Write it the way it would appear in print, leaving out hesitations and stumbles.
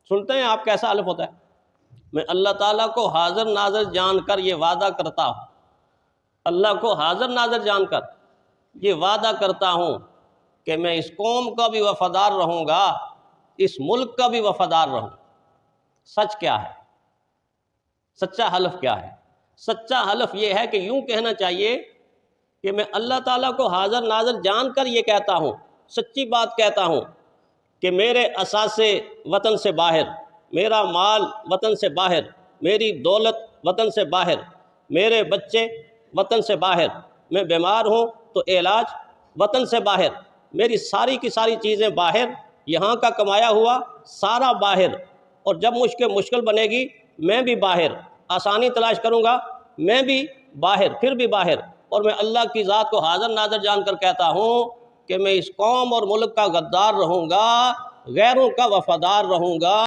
سنتے ہیں آپ کیسا حلف ہوتا ہے؟ میں اللہ تعالیٰ کو حاضر ناظر جان کر یہ وعدہ کرتا ہوں، اللہ کو حاضر ناظر جان کر یہ وعدہ کرتا ہوں کہ میں اس قوم کا بھی وفادار رہوں گا، اس ملک کا بھی وفادار رہوں۔ سچ کیا ہے؟ سچا حلف کیا ہے؟ سچا حلف یہ ہے کہ یوں کہنا چاہیے کہ میں اللہ تعالیٰ کو حاضر ناظر جان کر یہ کہتا ہوں، سچی بات کہتا ہوں کہ میرے اثاثے وطن سے باہر، میرا مال وطن سے باہر، میری دولت وطن سے باہر، میرے بچے وطن سے باہر، میں بیمار ہوں تو علاج وطن سے باہر، میری ساری کی ساری چیزیں باہر، یہاں کا کمایا ہوا سارا باہر، اور جب مشکل بنے گی میں بھی باہر، آسانی تلاش کروں گا میں بھی باہر، پھر بھی باہر، اور میں اللہ کی ذات کو حاضر ناظر جان کر کہتا ہوں کہ میں اس قوم اور ملک کا غدار رہوں گا، غیروں کا وفادار رہوں گا۔